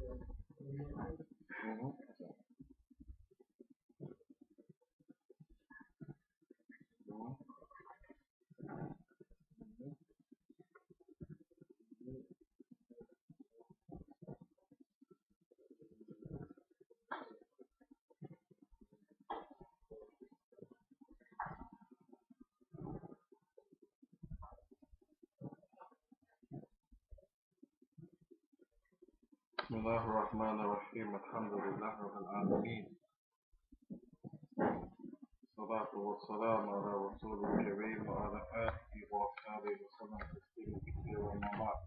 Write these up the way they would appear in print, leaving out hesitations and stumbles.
بسم الله الرحمن الرحيم. الحمد لله رب العالمين، الصلاة والسلام على رسول الكريم وعلى آله وصحبه وسلم تسليما كثيرا. وما بعد.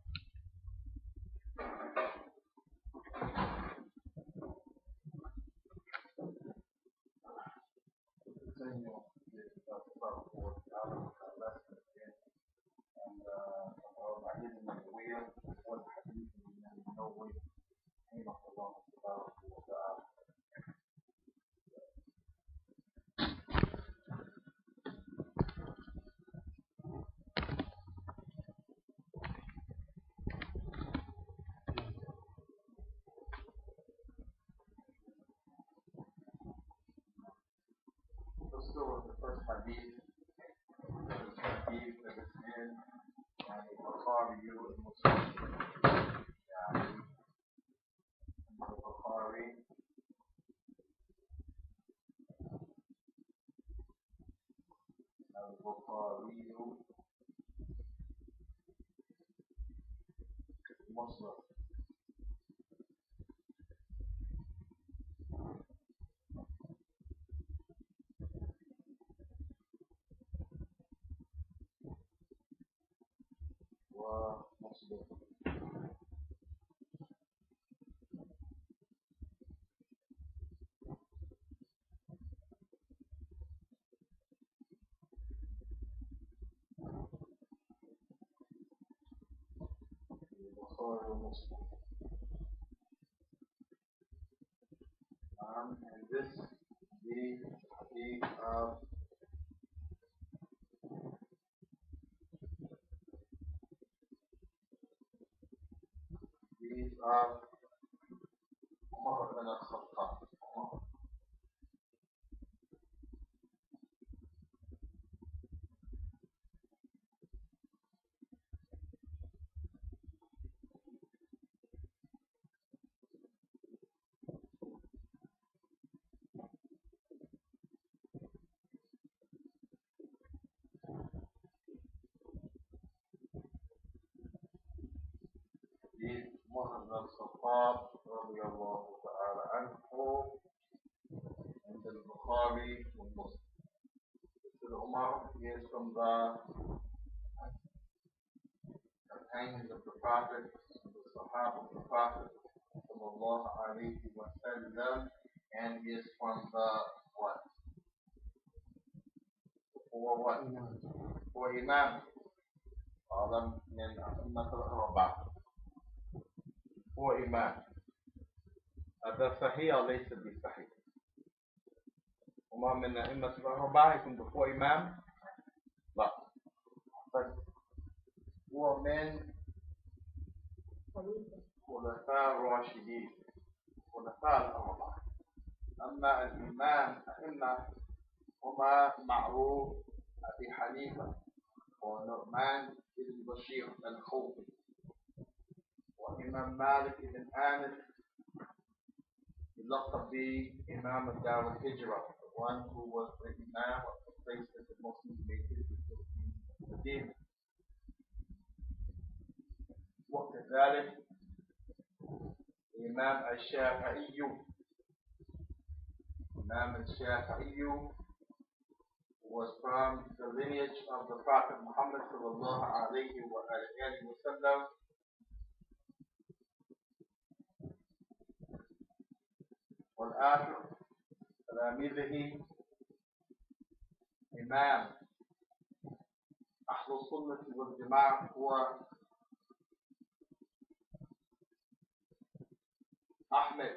Let's go with the first hadith. This hadith that is in Bukhari and Muslim. Bukhari. Bukhari. Muslim. ومسلم. Bukhari ومسلم. And this is the hadith of عمر بن الخطاب. عمر بن الخطاب رضي الله تعالى عنه عند البخاري ومسلم. Umar is from the companions of the Prophet, the Sahaba of the Prophet, sallallahu alayhi wa sallam, and he is from the what? For Imam. من أئمة الأربعة. For Imam. هذا صحيح أو ليس بصحيح؟ وما من أئمة الأربعة يكون before إمام؟ لا. هو من خلفاء الراشدين، خلفاء الأربعة. أما الإمام أئمة هما معروف أبي حنيفة ونعمان بن بشير الكوفي وإمام مالك بن أنس يلقب بإمام الدار الهجرة, the one who was the Imam of the place that the Muslims made hijrah to Medina. وكذلك الإمام الشافعي. Imam al-Shafi'i was from the lineage of the Prophet Muhammad sallallahu alayhi wa sallam. والآخر تلاميذه إمام أهل السنة والجماعة هو أحمد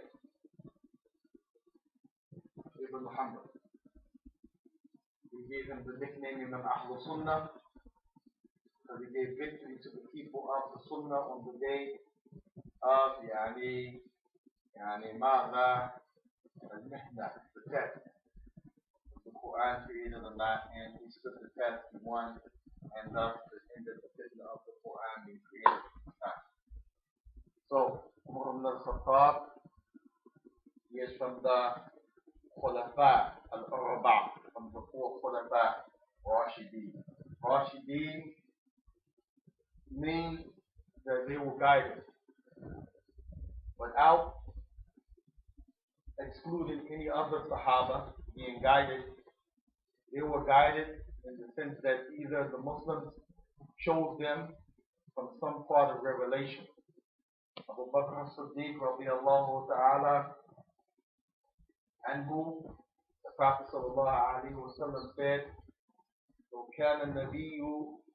ibn Muhammad. We gave him the nickname Imam Ahl Sunnah, so we gave victory to the people of the Sunnah on the day of يعني ماذا المهنة, the test. The Quran created a lot and he stood the test, he won, and thus ended the fitna of the Quran being created. So, Umar ibn al-Khattab, he is from the Khulafa al-Arba', from the four Khulafa, Rashideen. Rashideen means that they were guided without excluding any other Sahaba being guided. They were guided in the sense that either the Muslims chose them from some part of revelation. Abu Bakr as-Siddiq radiallahu ta'ala anhu, the Prophet sallallahu alayhi wa sallam said, لو كان النبي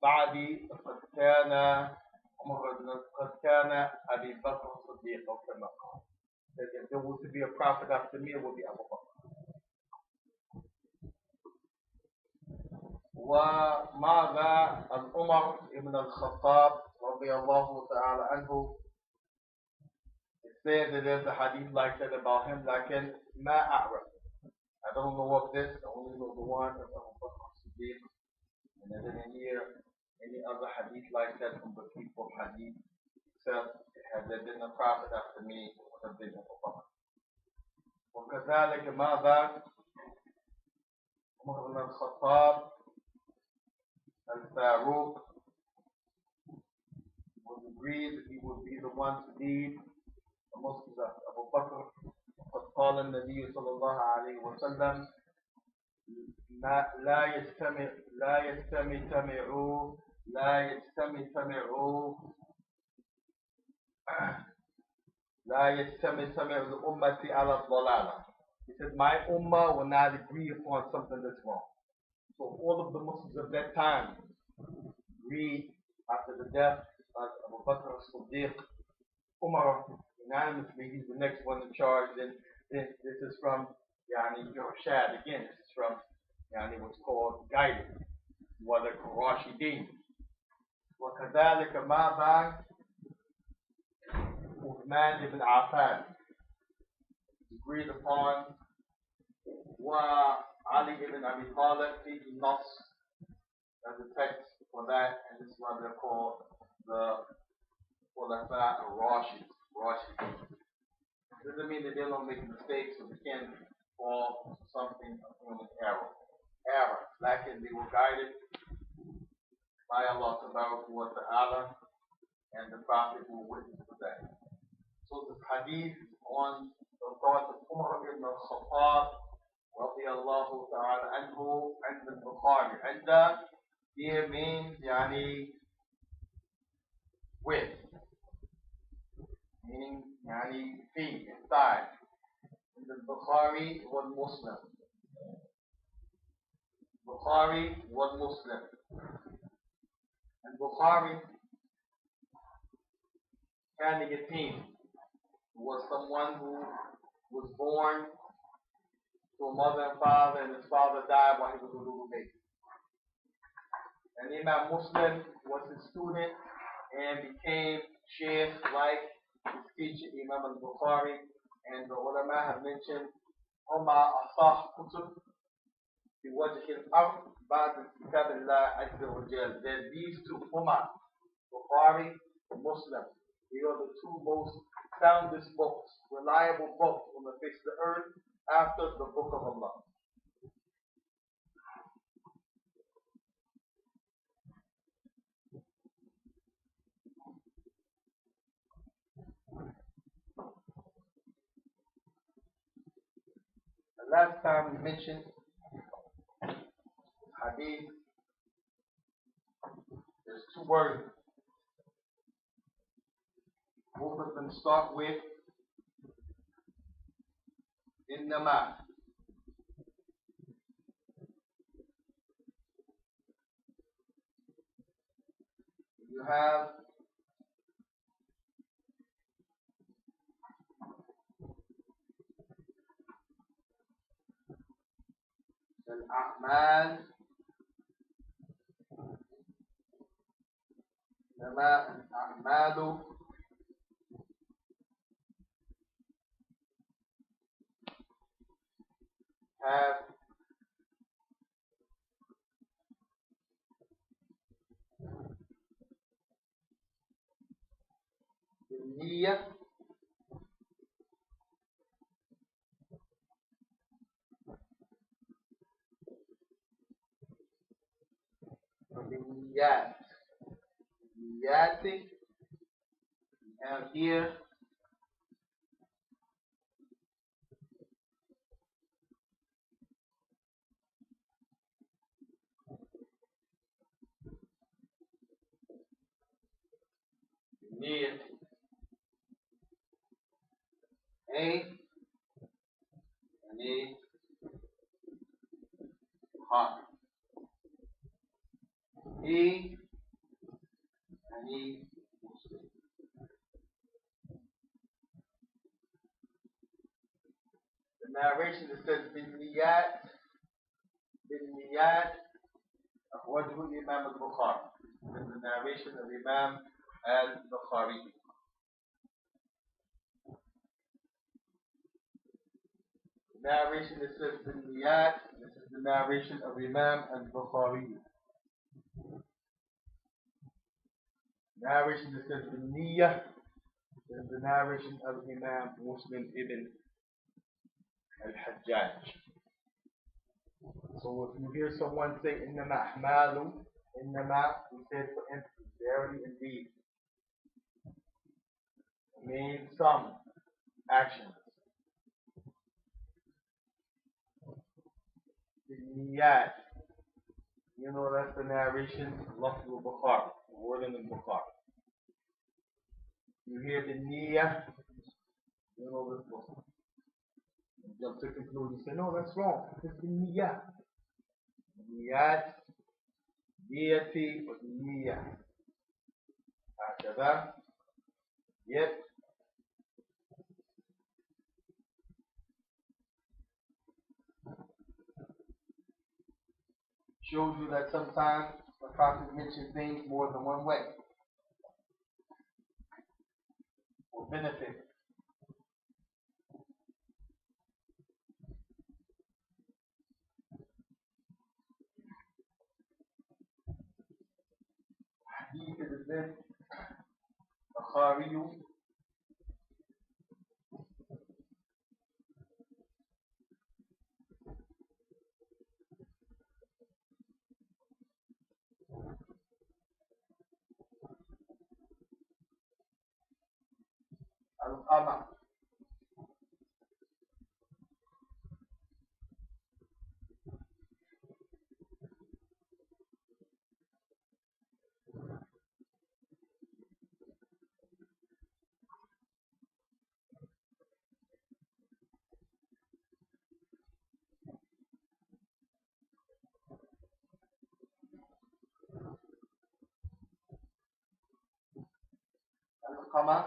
بعدي فقد كان قد كان أبي بكر الصديق أو كما قال. That if there was to be a prophet after me, it would be Abu Bakr. وماذا عمر ibn al-Khattab رضي الله تعالى عنه, it says that there's a hadith like that about him, لكن ما أعرف. I don't know of this, I only know the one of Abu Bakr as-Siddiq. And I didn't hear any other hadith like that from the people of hadith, except had there been a prophet after me, it would have been Abu Bakr. وكذلك ماذا عمر بن الخطاب al-Faruq was agreed that he would be the one to lead the Muslims after Abu Bakr. قد قال النبي صلى الله عليه وسلم لا يجتمع الأمة على الضلالة. He said, my ummah will not agree upon something that's wrong. So all of the Muslims of that time agreed after the death of Abu Bakr as-Siddiq, Umar unanimously, he's the next one in charge. And this is from Yani Rashad. Again, this is from Yani what's called guidance. وَلَكَ Rashideen. وكذلك ماذا عثمان ibn Affan agreed upon, وعلي ibn Abi Talib فيه النص. There's a text for that, and this is what they're called the Khulafa al-Rashid. Doesn't mean that they don't make mistakes, so they can fall to something of human error. Like they were guided by Allah wa ta'ala, and the Prophet will witness to that. So this hadith is on the thought of Umar ibn al-Khattab radiallahu ta'ala anhu and the Bukhari. And here means yani with, meaning yani feet, inside. And the Bukhari was Muslim. Bukhari was Muslim. And Bukhari kind of yatim, was someone who was born to a mother and father, and his father died while he was a little baby. And Imam Muslim was his student and became Shaykh like his teacher Imam al-Bukhari. And the ulama have mentioned Huma Asah Kutub fi wajh al-ard ba'd kitab Allah azza wa jal. That these two, Huma, Bukhari, Muslim, they are the two most soundest books, reliable books on the face of the earth after the book of Allah. The last time we mentioned Hadeeth, there's two words. Both of them start with Innama. You have Al-A'mal, Innama Al-A'malu have the Niyyah of the Niyyat. Niyyati, and here Niyyah A and A hot. E and E Muslim. The narration that says bin Niyyat of Wajhu Imam al-Bukhari. This is the narration of Imam al-Bukhari. The narration that says bin Niyyat, this is the narration of Imam al-Bukhari. Narration that says bin Niyyah, this is the narration of Imam Muslim ibn al-Hajjaj. So if you hear someone say innama ahmalu, innama, we said for instance, verily indeed, means some actions. The Niyyat, you know that's the narration of Lafz al-Bukhari, the wording in Bukhari. You hear the Niyyah, you know this book. You jump to conclusion, you say, no, that's wrong. It's the Niyyah. Niyyat, deity, or Niyyah. هكذا. Yet, shows you that sometimes the Prophet mentions things more than one way for benefit. Hadeeth is this Bukhari al-Qamar. Al-Qamar,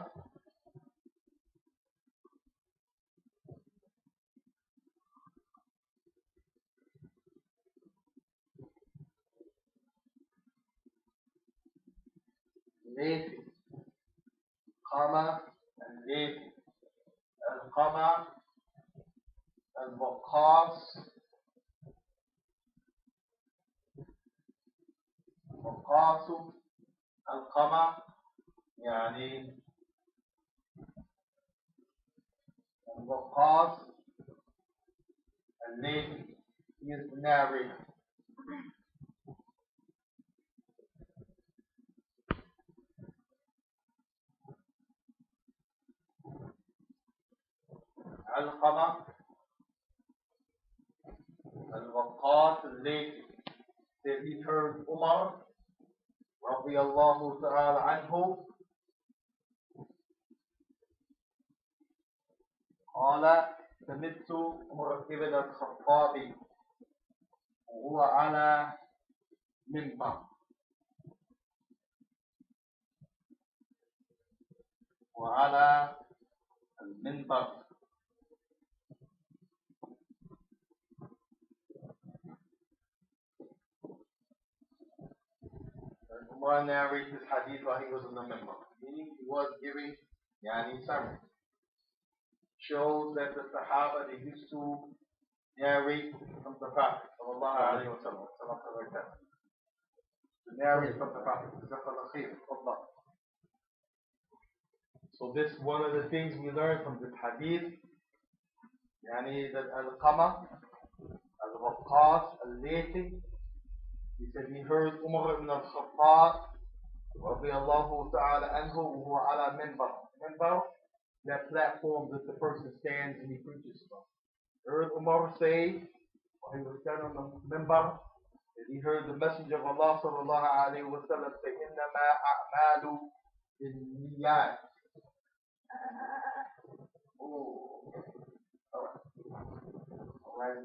Lefi, Qamar, and Lefi. Al-Qamar, al-Waqqas, Waqqasu, al-Qamar, يعني al-Waqqas, al-Lefi. He is the narrator. Al-Qamar, al-Waqqas, al-Lefi. Said he heard Umar radiyallahu ta'ala anhu قال سمعت عمر بن الخطاب وهو على منبر وعلى المنبر. Umar narrates this hadith while he was in the minbar, meaning he was giving sermon. Shows that the Sahaba, they used to narrate from the Prophet sallallahu alayhi wa sallam. To narrate from the Prophet. So this one of the things we learn from this hadith, يعني that Al-Qama, Al-Waqqas, Al-Laythi, he said he heard Umar ibn al-Khattab radiyallahu ta'ala anhu who ala minbar. Minbar, that platform that the person stands and he preaches from. Heard Umar say, while he was standing on the minbar, that he heard the Messenger of Allah sallallahu alayhi wa sallam say, إِنَّمَا أَعْمَالُ بِالنِّيَّاتِ. Oh, alright.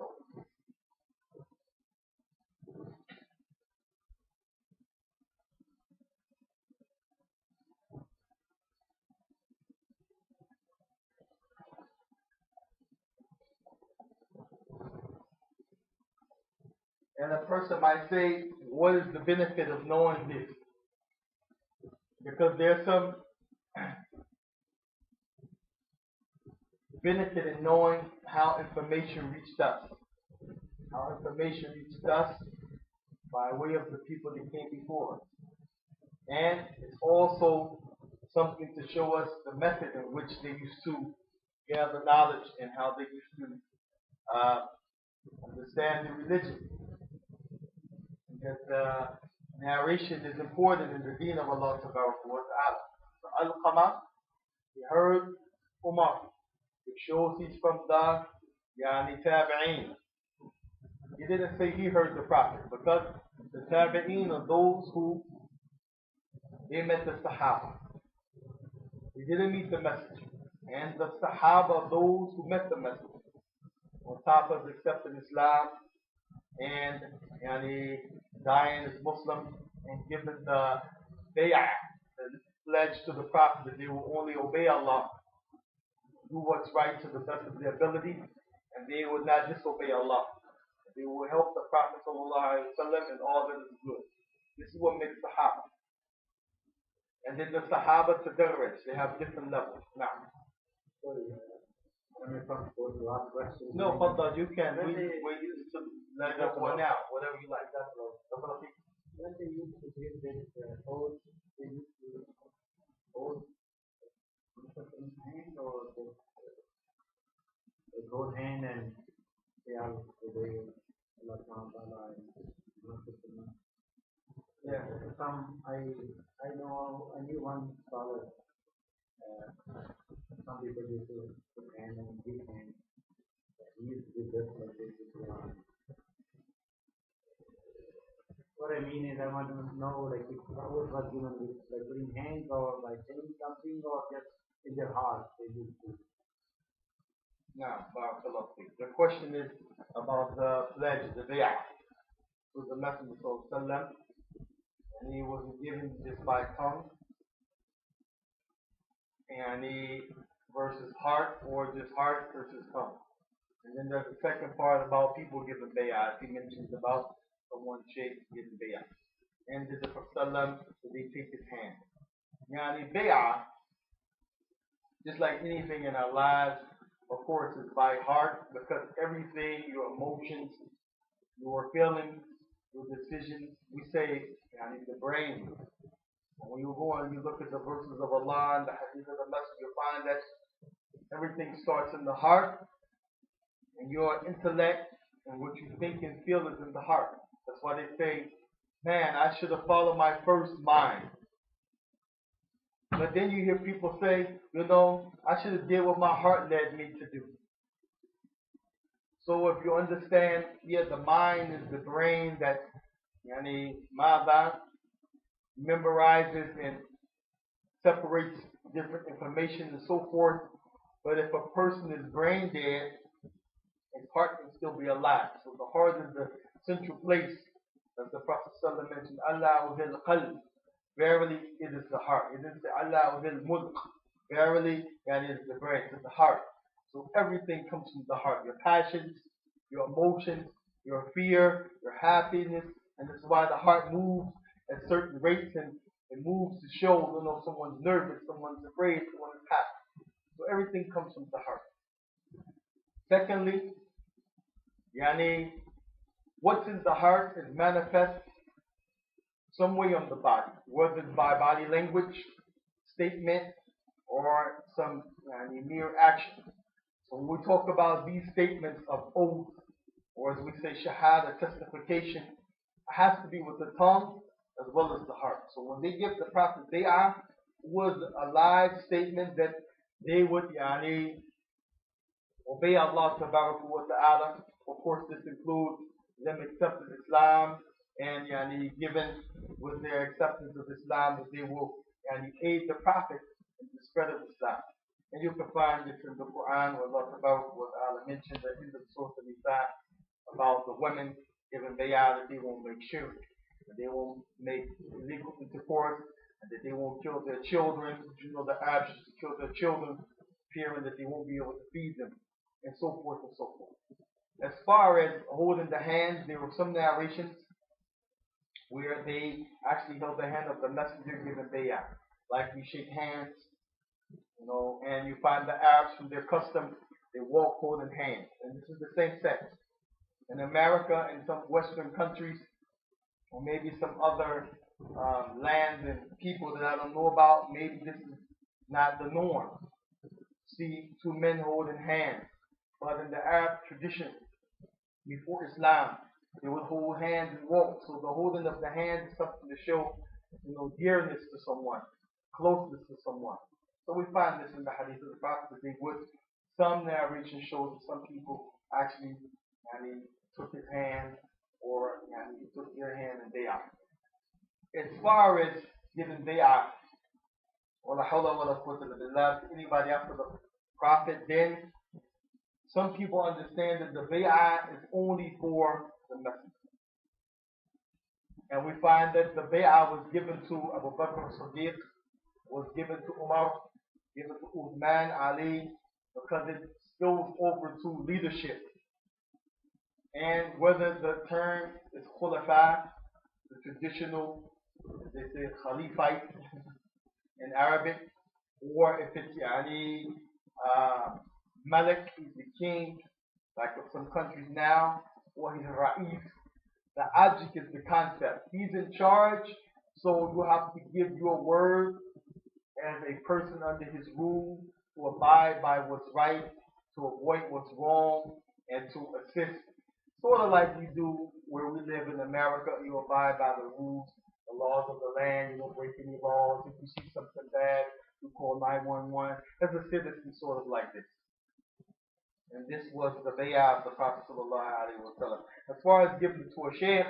And a person might say, what is the benefit of knowing this? Because there's some benefit in knowing how information reached us. How information reached us by way of the people that came before us. And it's also something to show us the method in which they used to gather knowledge and how they used to understand the religion. That narration is important in the deen of Allah Subhanahu wa Ta'ala. So Al-Qama, he heard Umar. It shows he's from the Tabi'een. He didn't say he heard the Prophet, because the Tabi'een are those who they met the Sahaba. He didn't meet the Messenger. And the Sahaba are those who met the Messenger. On top of accepting Islam and dying as Muslim and giving the bay'ah, the pledge to the Prophet that they will only obey Allah, do what's right to the best of their ability, and they will not disobey Allah. They will help the Prophet ﷺ in all that is good. This is what makes Sahaba. And then the Sahaba Tadarraj, they have different levels. Now, sorry, when it comes to the last question. No, Fadda, you can. We used to let it go now, whatever you like. When they used to give this oath, they used to oath in hand, or they hold hand and they are obey Allah Ta'ala and yeah, I knew one scholar, some people used to put hand and give hand. He used to do just like this with Quran. What I mean is, I want to know, like, if the oath was given with, like, putting hands or by saying something, or just in their heart they used to. Now, the question is about the pledge, the bay'ah, to the Messenger ﷺ, and he wasn't given just by tongue, and he versus heart, or just heart versus tongue. And then there's the second part about people giving bay'ah. He mentions about someone shaykh giving bay'ah. And the Prophet so they take his hand. Bay'ah, just like anything in our lives, of course, is by heart, because everything, your emotions, your feelings, your decisions, we say, the brain. When you go and you look at the verses of Allah and the hadith of the Messenger, you find that everything starts in the heart, and your intellect and what you think and feel is in the heart. That's why they say, man, I should have followed my first mind. But then you hear people say, I should have did what my heart led me to do. So if you understand, the mind is the brain that memorizes and separates different information and so forth. But if a person is brain dead, his heart can still be alive. So the heart is the central place, as the Prophet ﷺ mentioned, Allah will qalb. Verily, it is the heart. It didn't say Allah will mulk. Verily, it is the brain, it's the heart. So everything comes from the heart. Your passions, your emotions, your fear, your happiness, and this is why the heart moves at certain rates, and it moves to show, someone's nervous, someone's afraid, someone's happy. So everything comes from the heart. Secondly, Yani, what's in the heart is manifest some way on the body, whether it's by body language, statement, or some mere action. So when we talk about these statements of oath, or as we say, shahada, testification, it has to be with the tongue as well as the heart. So when they give the Prophet bay'ah, was a live statement that they would obey Allah wa ta'ala. Of course, this includes them accepting Islam and given with their acceptance of Islam that they will aid the Prophet in the spread of Islam. And you can find this in the Quran where Allah wa ta'ala mentioned that in the Surah Al-Nisa about the women giving bay'ah that they won't make shirk, that they won't make illegal intercourse, and that they won't kill their children. The actions to kill their children, fearing that they won't be able to feed them, and so forth and so forth. As far as holding the hands, there were some narrations where they actually held the hand of the messenger giving bay'ah. Like we shake hands, and you find the Arabs from their custom, they walk holding hands. And this is the same sex. In America and some Western countries, or maybe some other lands and people that I don't know about, maybe this is not the norm. See two men holding hands. But in the Arab tradition, before Islam, they would hold hands and walk. So the holding of the hands is something to show, dearness to someone, closeness to someone. So we find this in the Hadith of the Prophet that they would. Some narration shows that some people actually took his hand or he took their hand and bay'ah. As far as giving bay'ah, or la hawla wa la quwwata illa billah, to anybody after the Prophet, then some people understand that the bay'ah is only for the messenger. And we find that the bay'ah was given to Abu Bakr as-Siddiq, was given to Umar, given to Uthman, Ali, because it spills over to leadership. And whether the term is khulafa, the traditional, they say khalifite in Arabic, or if it's Malik, he's the king, like with some countries now, or he's Ra'is. The object is the concept. He's in charge, so you have to give your word as a person under his rule to abide by what's right, to avoid what's wrong, and to assist. Sort of like we do where we live in America, you abide by the rules, the laws of the land, you don't break any laws. If you see something bad, you call 911. As a citizen, sort of like this. And this was the bay'ah of the Prophet ﷺ. As far as giving it to a sheikh,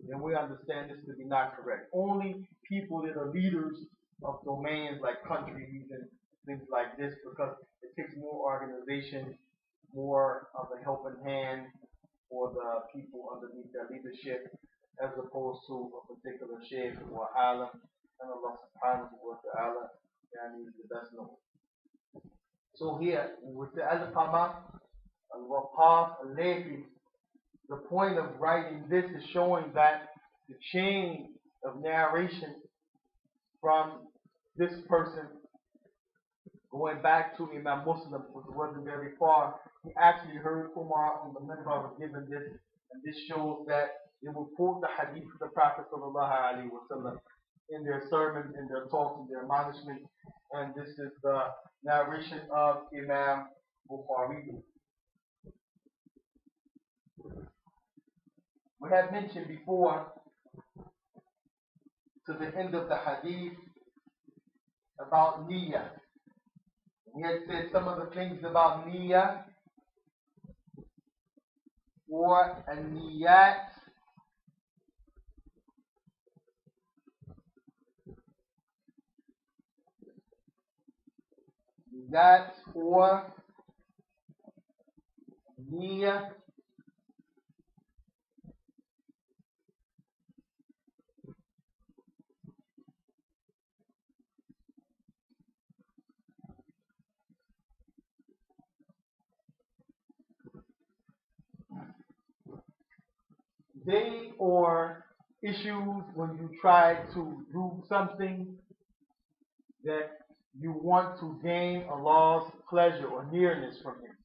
then we understand this to be not correct. Only people that are leaders of domains like countries and things like this, because it takes more organization, more of a helping hand for the people underneath their leadership, as opposed to a particular sheikh or alim. And Allah subhanahu wa ta'ala is the best known. So here, with the al-qama, al-waqaf, al-layfi, the point of writing this is showing that the chain of narration from this person going back to Imam Muslim, which wasn't very far, he actually heard Umar and the Minbar given this, and this shows that they will quote the hadith of the Prophet ﷺ in their sermons, in their talks, in their admonishments, and this is the narration of Imam Bukhari. We had mentioned before, to the end of the hadith, about Niyyah. We had said some of the things about Niyyah, or a Niyyat, that or Niyyah, they are issues when you try to do something that you want to gain Allah's pleasure or nearness from Him.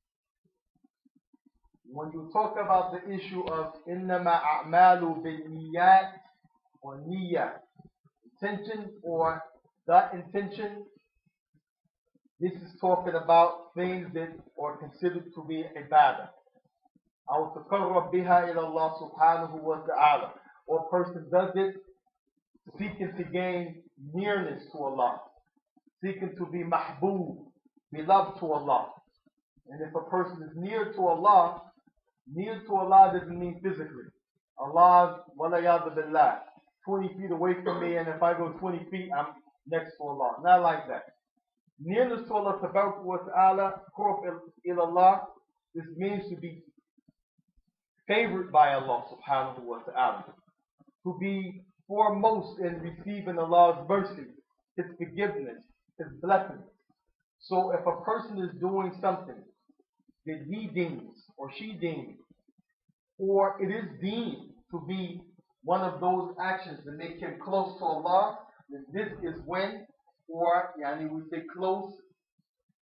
when you talk about the issue of إِنَّمَا أَعْمَالُ بِالنِّيَّاتِ or niyyah, intention or that intention, this is talking about things that are considered to be ibadah. أو تقرب بها إلى الله سبحانه وتعالى. Or a person does it seeking to gain nearness to Allah, seeking to be mahbub, beloved to Allah. And if a person is near to Allah doesn't mean physically. Allah, walayadu billah, 20 feet away from me, and if I go 20 feet, I'm next to Allah. Not like that. Nearness to Allah, tabarak wa ta'ala, qurb ilallah, this means to be favored by Allah subhanahu wa ta'ala. To be foremost in receiving Allah's mercy, His forgiveness, His blessings. So if a person is doing something that he deems or she deems, or it is deemed to be one of those actions that make him close to Allah, then this is when, or we say close,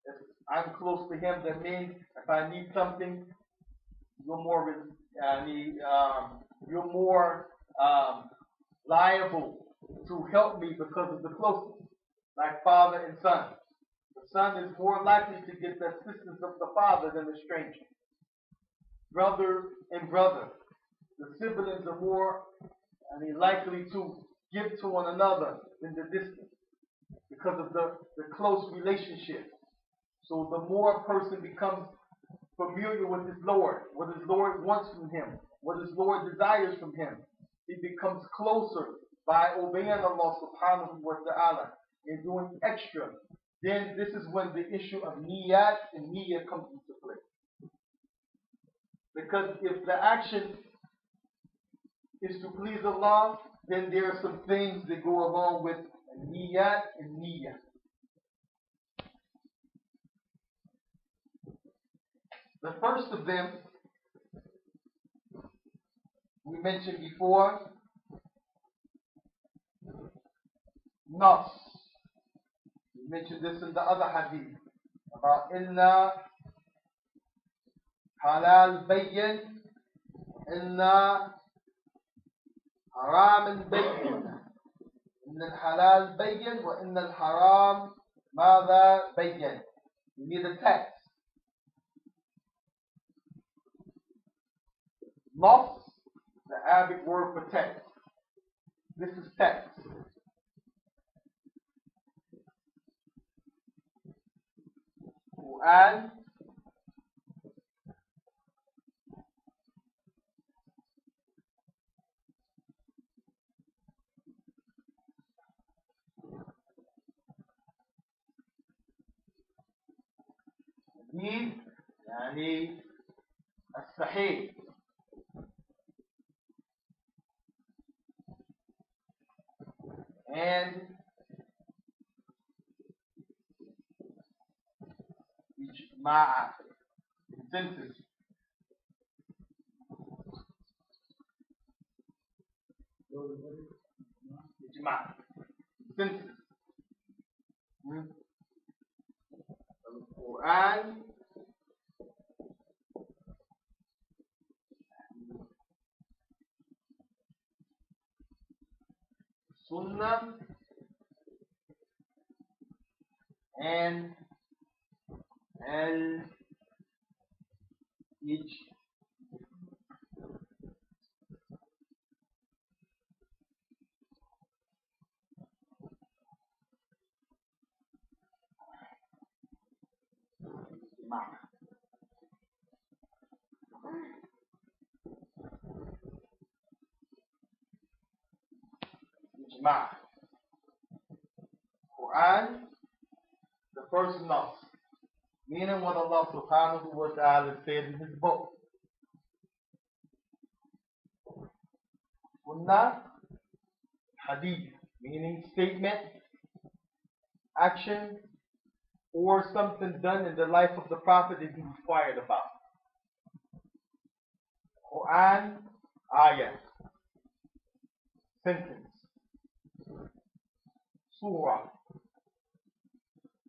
if I'm close to Him, that means if I need something, you're more liable to help me because of the closeness, like father and son. The son is more likely to get the assistance of the father than the stranger. Brother and brother, the siblings are more likely to give to one another than the distant because of the close relationship. So the more a person becomes familiar with his Lord, what his Lord wants from him, what his Lord desires from him, he becomes closer by obeying Allah subhanahu wa ta'ala and doing extra. Then this is when the issue of niyyat and niyyah comes into play. Because if the action is to please Allah, then there are some things that go along with niyyat and niyyah. The first of them, we mentioned before, nas. We mentioned this in the other hadith about inna halal bayyin, inna haram bayyin. Inna halal bayyin wa inna haram mada bayyin. You need a text. Nas, the Arabic word for text. This is text. Quran, Hadeeth, الصحيح. And ijma'a, consensus. Ijma', consensus. Quran, Sunnah, and al-ijma'. Ijma'. Quran, the first nas, meaning what Allah subhanahu wa ta'ala said in His book. Sunnah, Hadeeth, meaning statement, action, or something done in the life of the Prophet that he inquired about. Quran, ayah, sentence. Surah,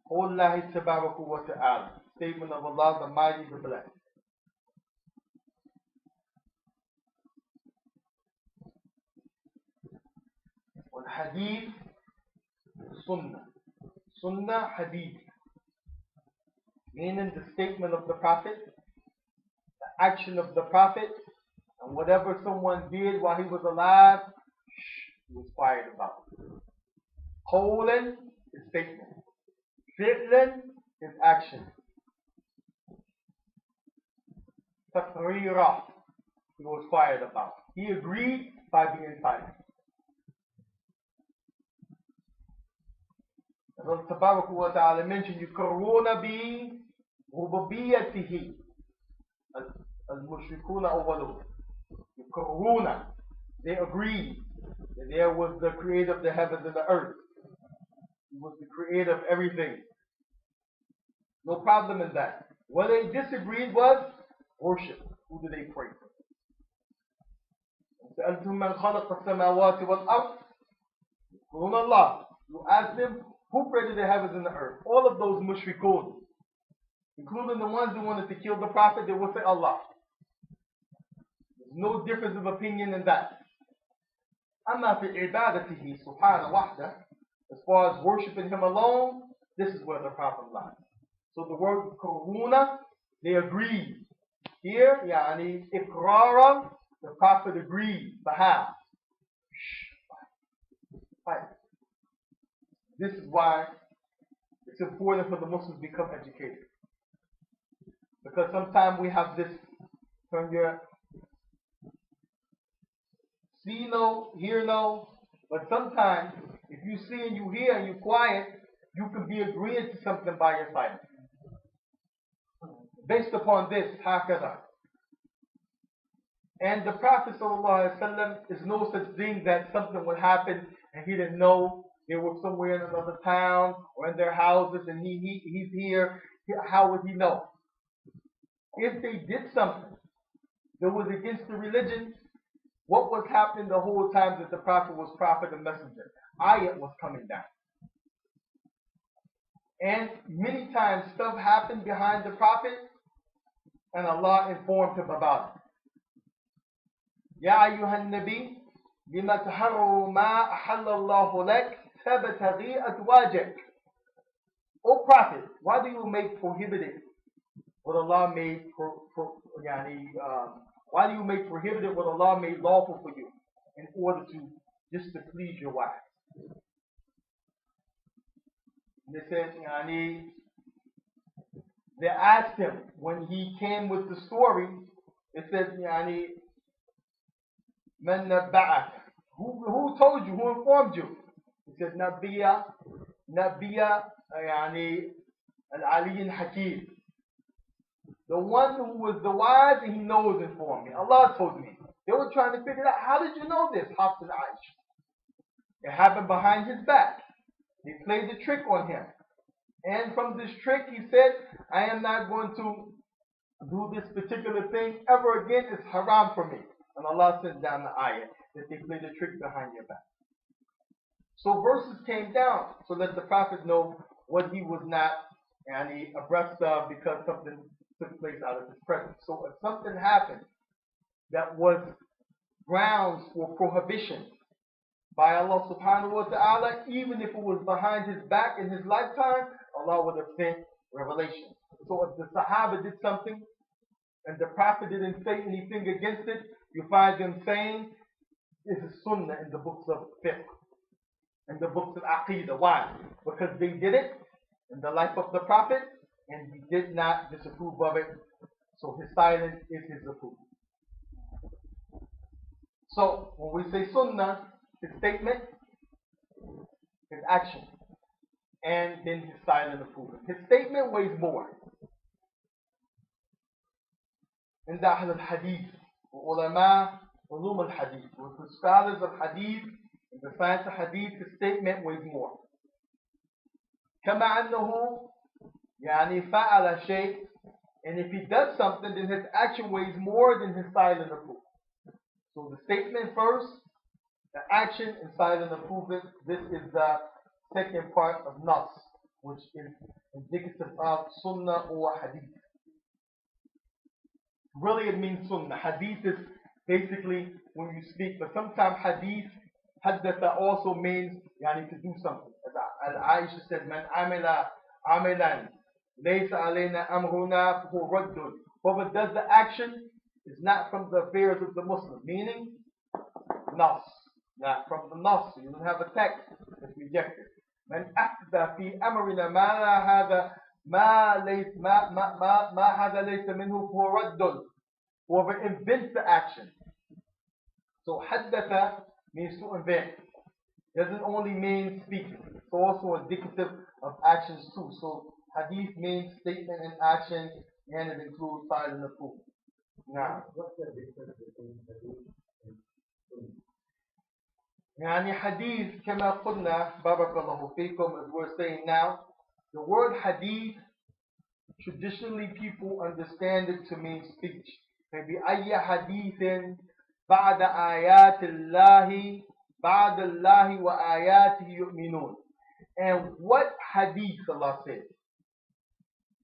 Allahi tabarak wa ta'ala, statement of Allah, the Mighty, the Blessed. والحديث Sunnah. Sunnah, Hadeeth. Meaning the statement of the Prophet, the action of the Prophet, and whatever someone did while he was alive, he was quiet about. Qawlan, his statement. Fi'lan, his action. Taqreerah, he was quiet about. He agreed by being silent. Allah Tabaraka wa Ta'ala mentioned يُكَرُّونَ بِرُبُوبِيَّتِهِ الْمُشْرِكُونَ أَوَّلُهُ يُكَرُّونَ, they agreed that there was the creator of the heavens and the earth. He was the creator of everything. No problem in that. What they disagreed was worship. Who do they pray to? سألتم من خلق السماوات والأرض يقولون الله. You ask them, who created the heavens and the earth? All of those mushrikun, including the ones who wanted to kill the Prophet, they will say Allah. There's no difference of opinion in that. أما في عبادته سبحانه وحده, as far as worshiping Him alone, this is where the Prophet lies. So the word karuna, they agreed. Here, يعني إقرارا, the Prophet agreed. Bahal. This is why it's important for the Muslims to become educated. Because sometimes we have this from your see no, hear no, but sometimes if you see and you hear and you're quiet, you can be agreeing to something by your silence. Based upon this, hakaza. And the Prophet ﷺ is no such thing that something would happen and he didn't know. They were somewhere in another town or in their houses and he's here. How would he know? If they did something that was against the religion, what was happening the whole time that the Prophet was prophet and messenger? Ayat was coming down. And many times stuff happened behind the Prophet and Allah informed him about it. Ya ayyuhan nabi, lima taharru ma ahallallahu lak tabtaghi atwajak. O Prophet, why do you make prohibited what Allah made why do you make prohibited what Allah made lawful for you in order to just to please your wife? They said, they asked him when he came with the story, they said, Man nabba'ak? Who told you? Who informed you? He said, Nabiyya al-Ali Hakim. The one who was the wise and he knows informed me. Allah told me. They were trying to figure out, how did you know this? Hafs and Aisha. It happened behind his back. They played the trick on him. And from this trick, he said, I am not going to do this particular thing ever again. It's haram for me. And Allah sent down the ayah that they played the trick behind your back. So verses came down so that the Prophet know what he was not abreast of because something took place out of his presence. So if something happened that was grounds for prohibition by Allah subhanahu wa ta'ala, even if it was behind his back in his lifetime, Allah would have sent revelation. So if the Sahaba did something and the Prophet didn't say anything against it, you find them saying this is sunnah in the books of fiqh, in the books of aqidah. Why? Because they did it in the life of the Prophet and he did not disapprove of it. So his silence is his approval. So when we say sunnah, his statement, his action, and then his silent approval. His statement weighs more. In the Ahl al-Hadeeth, ulama, ulum al-Hadeeth, with the scholars of Hadith, in the science of Hadith, his statement weighs more. كما أنه فعل شيء, and if he does something, then his action weighs more than his silent approval. So the statement first, the action and silent approval. This is the second part of nas, which is indicative of sunnah or hadith. Really, it means sunnah. Hadith is basically when you speak, but sometimes hadith Hadatha also means yani to do something. As Aisha said, Man amila amilan laysa alayna amruna fahuwa raddun. Whoever does the action is not from the affairs of the Muslim. Meaning, nas. Not from the nas. You don't have a text. It's rejected. Man ahdatha fi amrina ma la hadha ma hadha laysa minhu fahuwa raddun. Whoever invents the action. So hadatha means to invent. Doesn't only mean speaking. It's also indicative of actions too. So hadith means statement and action, and it includes silent approval. Now, what's the difference between hadith and sunnah? يعني hadith كما قلنا بارك الله فيكم, as we're saying now, the word hadith, traditionally people understand it to mean speech. Maybe أي حديث بعد آيات الله بعد الله وآياته يؤمنون. And what hadith Allah said?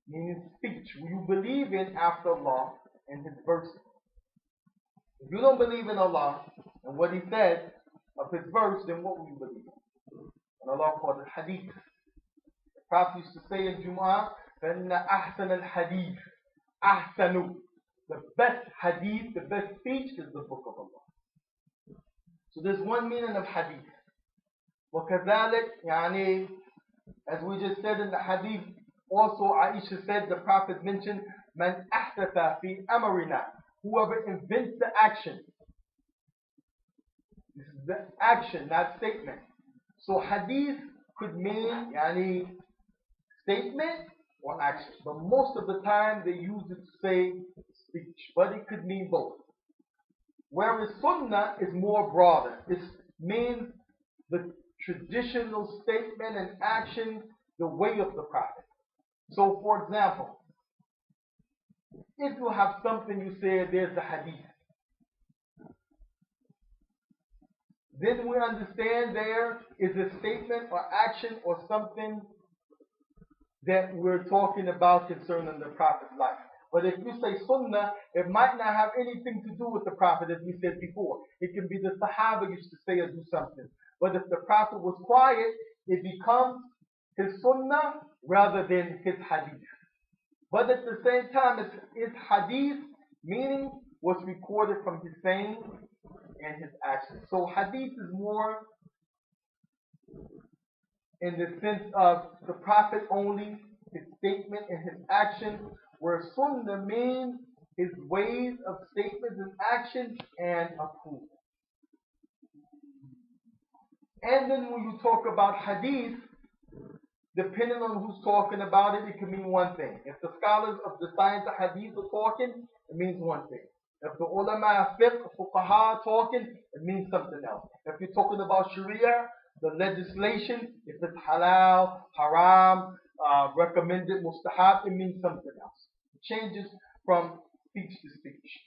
Meaning speech. Will you believe in after Allah and His verses? If you don't believe in Allah and what He said of His verse, then what will you believe in? And Allah called it hadith. The Prophet used to say in Jum'ah, فَإِنَّ أَحْسَنَ الْحَدِيثِ أَحْسَنُ. The best hadith, the best speech is the book of Allah. So there's one meaning of hadith. وَكَذَلِكَ يعني, as we just said in the hadith, also Aisha said, the Prophet mentioned, مَنْ أَحْدَثَ فِي أَمْرِنَا. Whoever invents the action. This is the action, not statement. So hadith could mean yani, statement or action. But most of the time they use it to say speech. But it could mean both. Whereas sunnah is more broader. It means the traditional statement and action, the way of the Prophet. So for example, if you have something you say, there's the hadith. Then we understand there is a statement or action or something that we're talking about concerning the Prophet's life. But if you say sunnah, it might not have anything to do with the Prophet, as we said before. It can be the Sahaba used to say or do something. But if the Prophet was quiet, it becomes his sunnah rather than his hadith. But at the same time, it's hadith, meaning what's recorded from his saying and his actions. So hadith is more in the sense of the Prophet only, his statement and his action, where sunnah means his ways of statements and actions and approval. And then when you talk about hadith, depending on who's talking about it, it can mean one thing. If the scholars of the science of hadith are talking, it means one thing. If the ulama fiqh, fuqaha talking, it means something else. If you're talking about sharia, the legislation, if it's halal, haram, recommended, mustahab, it means something else. It changes from speech to speech.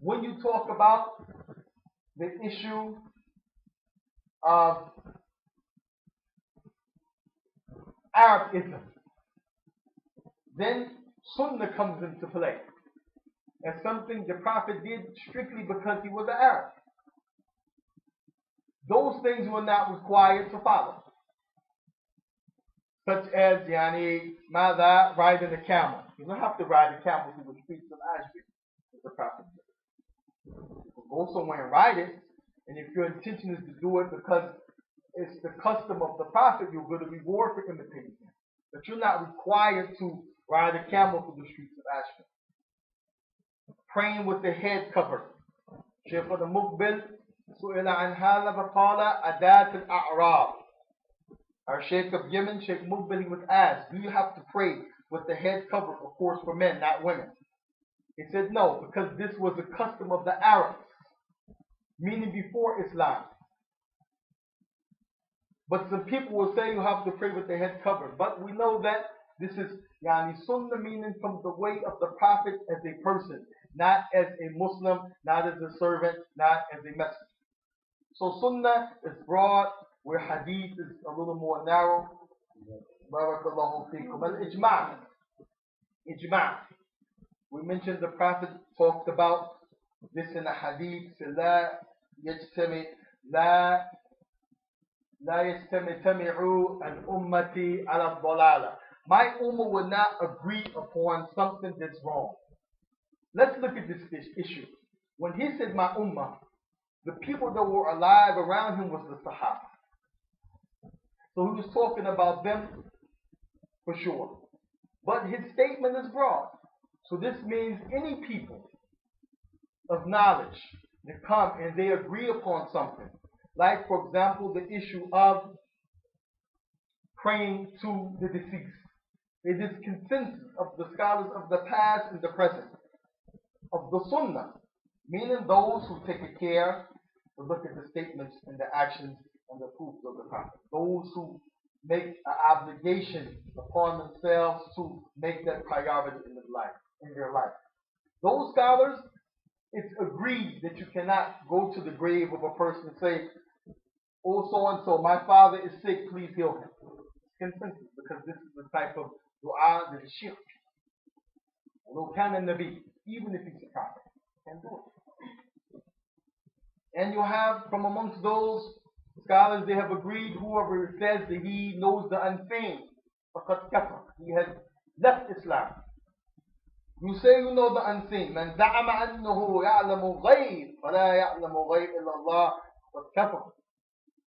When you talk about the issue of Arabism, then sunnah comes into play as something the Prophet did strictly because he was an Arab. Those things were not required to follow, such as mada, riding a camel. You don't have to ride a camel through the streets of Ashby, as the Prophet did. You can go somewhere and ride it, and if your intention is to do it because it's the custom of the Prophet, you'll get a reward for imitating him. But you're not required to ride a camel through the streets of Ashby. Praying with the head covered. Shaykh al-Muqbil سئل عن هذا فقال أداة الأعراب. Our Shaykh of Yemen, Shaykh Muqbil, was asked, do you have to pray with the head covered, of course, for men, not women? He said no, because this was a custom of the Arabs, meaning before Islam. But some people will say you have to pray with the head covered. But we know that this is sunnah, meaning from the way of the Prophet as a person, not as a Muslim, not as a servant, not as a messenger. So sunnah is broad, where hadith is a little more narrow. Barakallahu feekum. Al-ijma'. Ijma'. We mentioned the Prophet talked about this in the hadith. لا يجتمع لا لا يستمع الأمة على الضلالة. My ummah will not agree upon something that's wrong. Let's look at this issue. When he said my ummah, the people that were alive around him was the Sahaba. So he was talking about them for sure. But his statement is broad. So this means any people of knowledge that come and they agree upon something. Like, for example, the issue of praying to the deceased. It is consensus of the scholars of the past and the present, of the Sunnah, meaning those who take care to look at the statements and the actions and the proofs of the Prophet. Those who make an obligation upon themselves to make that priority in their life. Those scholars, it's agreed that you cannot go to the grave of a person and say, oh, so-and-so, my father is sick, please heal him. It's consensus, because this is the type of dua that is shirk. Even if he's a prophet, you can't do it. And you have from amongst those scholars, they have agreed, whoever says that he knows the unseen, he has left Islam. You say you know the unseen. من زعم أنه يعلم غيب فلا يعلم غيب إلا الله وكفر.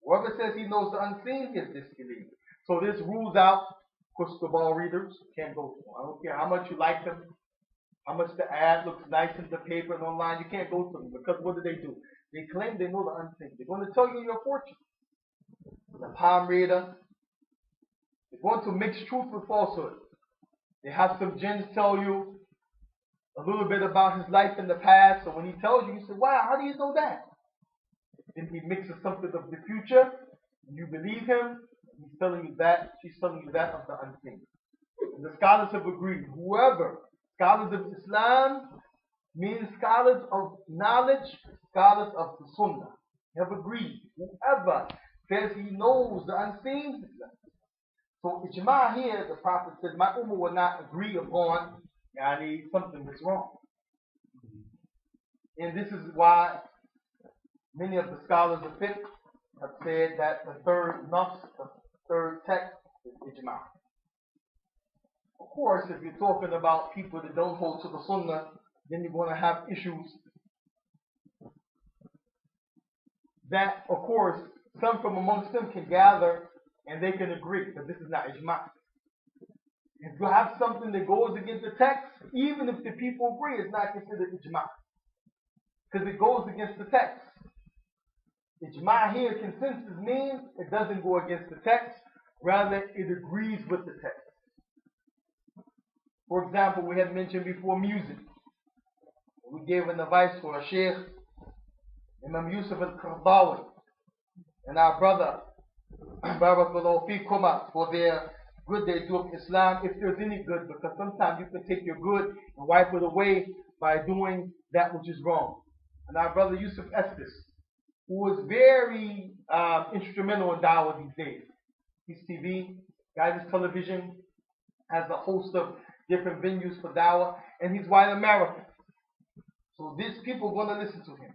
Whoever says he knows the unseen, he has disbelieved. So this rules out crystal ball readers. Can't go to them. I don't care how much you like them, how much the ad looks nice in the paper and online. You can't go to them because what do? They claim they know the unseen. They're going to tell you your fortune. The palm reader. They're going to mix truth with falsehood. They have some jinns tell you a little bit about his life in the past. So when he tells you, you say, wow, how do you know that? Then he mixes something of the future. You believe him. He's telling you that. She's telling you that of the unseen. And the scholars have agreed. Whoever, scholars of Islam, means scholars of knowledge, scholars of the Sunnah, have agreed. Whoever says he knows the unseen, so ijma here, the Prophet said, my ummah will not agree upon something that's wrong. And this is why many of the scholars of fiqh have said that the third nafs, the third text, is ijma. Of course, if you're talking about people that don't hold to the sunnah, then you're going to have issues that, of course, some from amongst them can gather and they can agree, but this is not ijma. If you have something that goes against the text, even if the people agree, it's not considered ijma. Because it goes against the text. Ijma here, consensus, means it doesn't go against the text, rather it agrees with the text. For example, we had mentioned before music. We gave an advice for a Sheikh, Imam Yusuf al-Qardawi, and our brother, Barakallahu Fikuma, for their good they do of Islam, if there's any good, because sometimes you can take your good and wipe it away by doing that which is wrong. And our brother Yusuf Estes, who was very instrumental in dawah these days. His TV, Guidance Television, has a host of different venues for dawah, and he's white American. So these people are going to listen to him.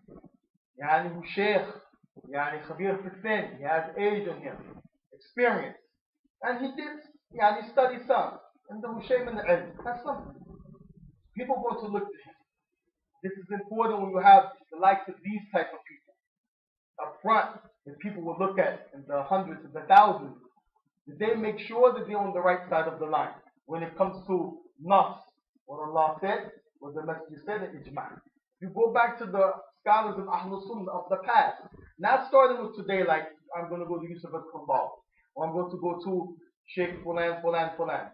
Yani who Sheikh, Yani Khabir Fitin, he has age on him, experience. And he did, Yani study some. And the Hushaym and the ilm, that's something. People are going to look to him. This is important when you have the likes of these type of people up front that people will look at in the hundreds and the thousands. That they make sure that they're on the right side of the line when it comes to nas, what Allah said, what the Messenger said, and ijma'. You go back to the scholars of Ahlul Sunnah of the past, not starting with today, like I'm going to go to Yusuf al-Qardawi, or I'm going to go to Sheikh Fulan.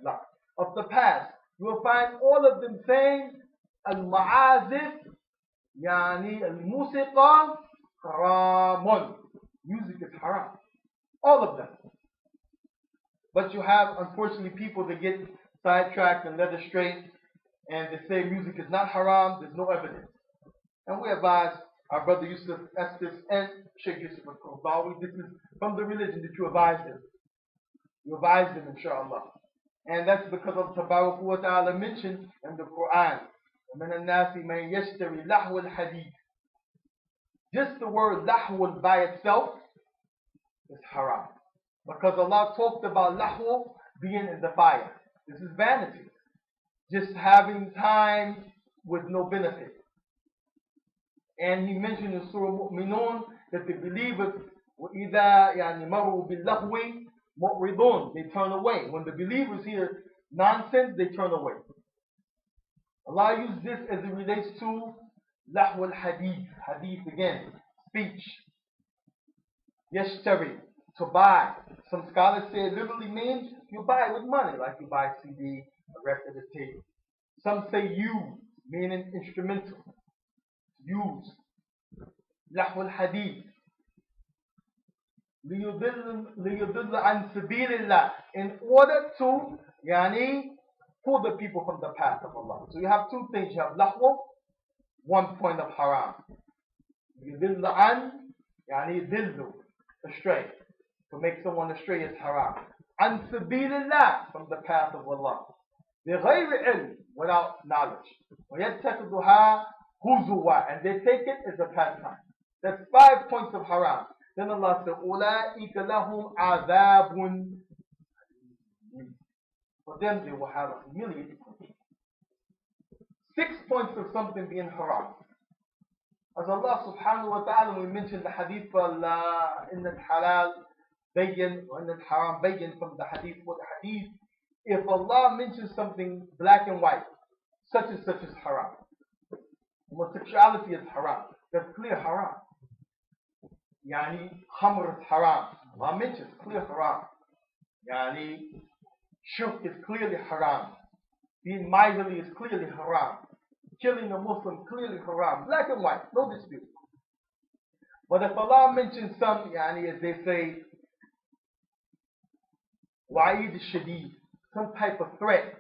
No. Of the past, you will find all of them saying al-ma'azif, yani al-musiqa, haramun. Music is haram. All of them. But you have, unfortunately, people that get sidetracked and led astray, and they say music is not haram, there's no evidence. And we advise our brother Yusuf Estes and Sheikh Yusuf al-Qardawi, this is from the religion that you advise them. You advise them, inshallah. And that's because of Tabarak wa Ta'ala mentioned in the Quran. وَمِنَ النَّاسِ مَنْ يَشْتَرِي لَحْوَ الْحَدِيثِ. Just the word lahw by itself is haram. Because Allah talked about lahw being in the fire. This is vanity. Just having time with no benefit. And He mentioned in Surah Mu'minun that the believers وَإِذَا يعني مَرُوا بِاللَّغْوِ مُعْرِضُونَ, they turn away. When the believers hear nonsense, they turn away. Allah used this as it relates to lahw al-hadith. Hadith again, speech. Yashtari, to buy. Some scholars say it literally means you buy it with money, like you buy a CD, a record, a tape. Some say use, meaning instrumental. Use. Lahw al-hadith. لِيُضِلَّ عَنْ سَبِيلِ اللَّهِ, in order to pull the people from the path of Allah. So you have two things. You have lahw, one point of haram. يُضِلَّ عَنْ يُضِلُّ, astray. To make someone astray is haram. عَنْ سَبِيلِ اللَّهِ, from the path of Allah. بِغَيْرِ عِلْمٍ, without knowledge. وَيَتَّخِذُهَا هُزُوًا, and they take it as a pastime. That's 5 points of haram. Then Allah said, أُولَٰئِكَ لَهُمْ عَذَابٌ. For them, they will have a humiliating punishment. 6 points of something being haram. As Allah subhanahu wa ta'ala, we mentioned the hadith إِنَّ الْحَلَالِ بَيِّن وَإِنَّ الْحَرَامِ بَيِّن, from the hadith. What the hadith, if Allah mentions something black and white, such and such is haram. Homosexuality is haram. That's clear haram. Khamr is haram. Allah mentions clear haram. Shirk is clearly haram. Being miserly is clearly haram. Killing a Muslim, clearly haram. Black and white, no dispute. But if Allah mentions some, as they say, wa'id shadid, some type of threat,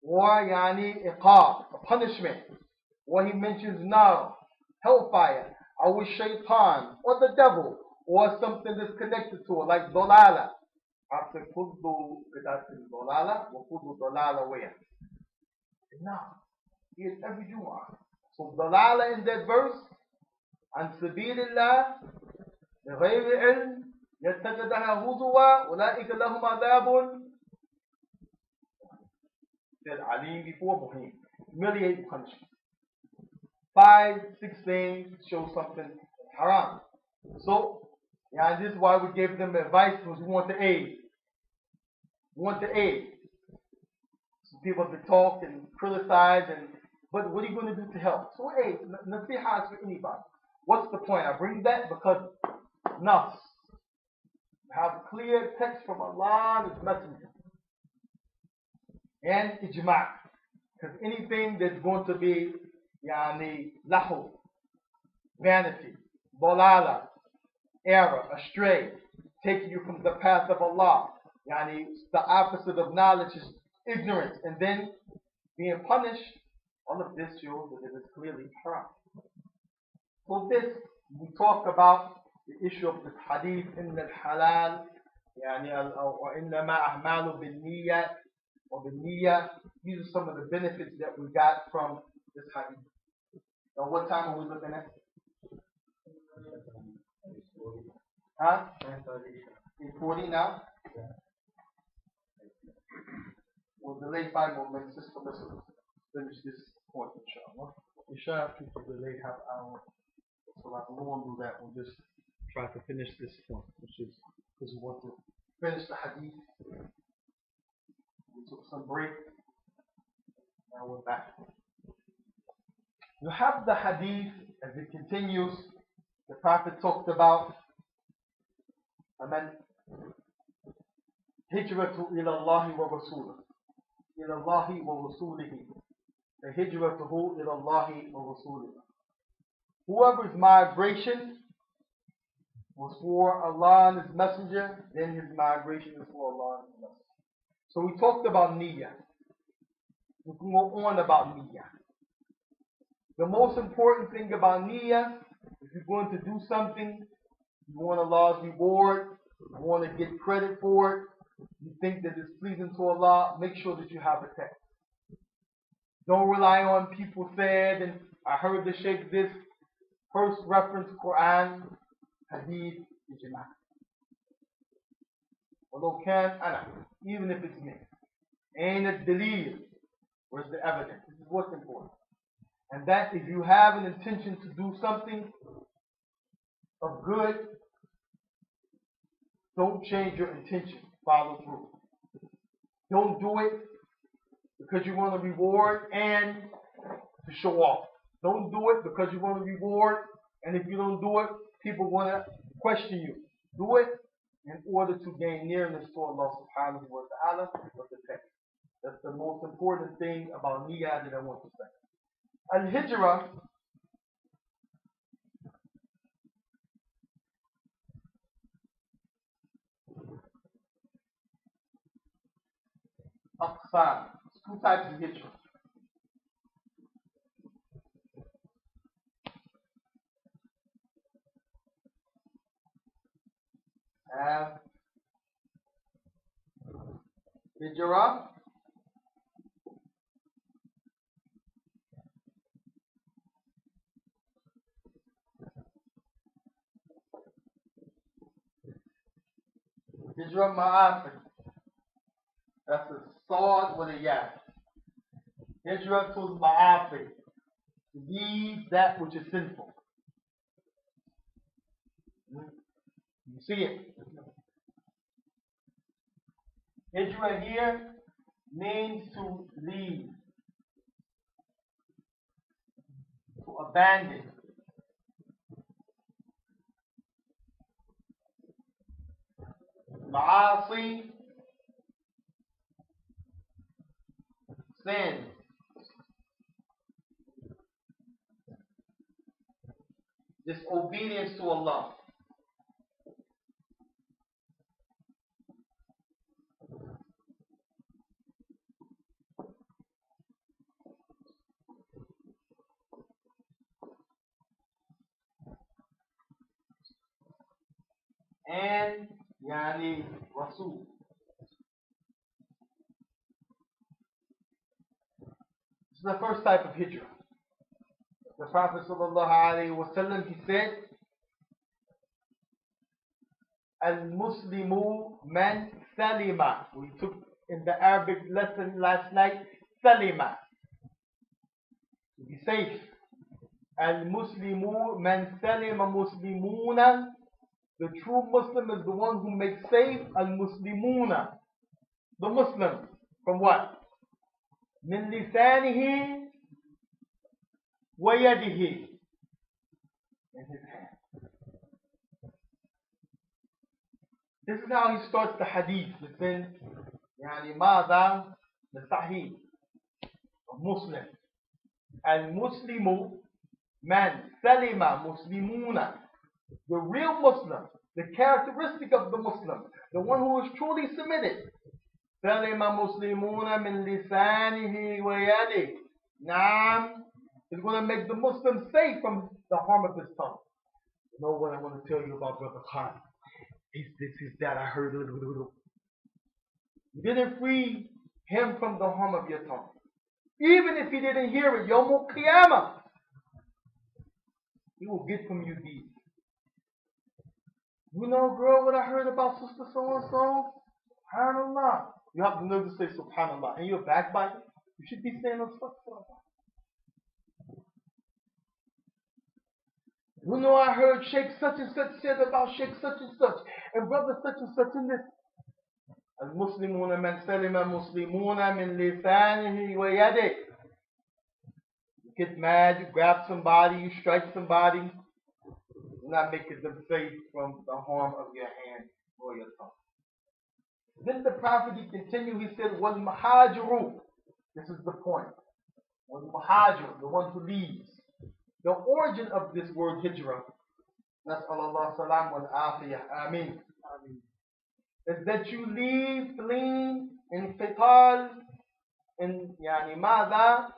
or iqab, a punishment, or He mentions nar, hellfire, or shaitan, or the devil, or something that's connected to it, like dolala. After kullu bidatin dolala, wa kullu dolala where? No, he is every Jumu'ah. So dolala in that verse, عن سبيل الله بغير علم يتخذها هزوا أولئك لهم عذاب. Said Alim before Muhim. Humiliating punishment. 5, 6 things show something haram. So, this is why we gave them advice, because we want to aid. We want to aid. Some people have to talk and criticize, but what are you going to do to help? So aid. Nasiha is for anybody. What's the point? I bring that because nas. Have clear text from Allah and His Messenger. And ijma'. Because anything that's going to be lahu, vanity, dalala, error, astray, taking you from the path of Allah. The opposite of knowledge is ignorance, and then being punished. All of this shows that it is clearly haram. So this, we talk about the issue of this hadith, إن الحلال وإنما أعمال بالنية وبالنية. These are some of the benefits that we got from this hadith. Now, what time are we looking at? 8:40 now? We'll delay 5 more minutes just for us to finish this point, inshallah. Inshallah, people delay half hour. So we won't do that. We'll just try to finish this point, which is because we want to finish the hadith. We took some break. Now we're back. You have the hadith as it continues. The Prophet talked about hijratu ila Allahi wa rasulihi. Ila Allahi wa rasulihi. The hijratuhu ila Allahi wa rasulihi. Whoever's migration was for Allah and His Messenger, then his migration is for Allah and His Messenger. So we talked about Niyyah. We can go on about Niyyah. The most important thing about Niyyah, if you're going to do something, you want Allah's reward, you want to get credit for it, you think that it's pleasing to Allah, make sure that you have a text. Don't rely on people said, and I heard the Sheikh this, First reference, Quran, Hadeeth, Ijma. Although can, ana, even if it's mixed. Ain't a dalil. Where's the evidence? This is what's important. And that if you have an intention to do something of good, don't change your intention. Follow through. Don't do it because you want a reward and to show off. Don't do it because you want a reward, and if you don't do it, people want to question you. Do it in order to gain nearness to Allah subhanahu wa ta'ala with the text. That's the most important thing about Niyyah that I want to say. Al-Hijrah Aqsam. Two types of Hijrah. Have Hijrah Hijrah Ma'afir. That's a sword with a yak. Hijrah to Ma'afir. To leave that which is sinful. You see it. Hijrah here means to leave, to abandon. Ma'asi, sin. Disobedience to Allah. And Yani Rasul. This is the first type of hijrah. The Prophet ﷺ, he said, Al-Muslimu man salima. We took in the Arabic lesson last night, salima. To be safe. Al-Muslimu man salima muslimuna. The true Muslim is the one who makes safe al-Muslimuna. The Muslims. From what? Min lisanihi wa yadihi. In his hand. This is how he starts the hadith. It's in يعني ماذا الصحيح of Muslim. Al-Muslimu man salima muslimuna. The real Muslim, the characteristic of the Muslim, the one who is truly submitted. Salima muslimuna min lisanihi wa yadihi. Naam. Is going to make the Muslim safe from the harm of his tongue. You know what I want to tell you about Brother Cont? He's this, he's that, I heard. You didn't free him from the harm of your tongue. Even if he didn't hear it, Yawmul Qiyamah, he will get from you these. You know, girl, what I heard about sister so-and-so? SubhanAllah. You have the nerve to say SubhanAllah. And you're backbiting. You should be saying Astaghfirullah. You know, I heard Sheikh such and such said about Sheikh such and such, and brother such and such in this. Al-Muslimuna man salima muslimuna min lisanihi wa yadihi. You get mad, you grab somebody, you strike somebody. You're not making them safe from the harm of your hand or your tongue. Then the Prophet, he continued, he said, wal muhajiru. This is the point. Wal muhajir, the one who leaves. The origin of this word hijrah, nas'alallah salam wal afiyah, ameen, is that you leave, fleeing, in qital, in yani ماذا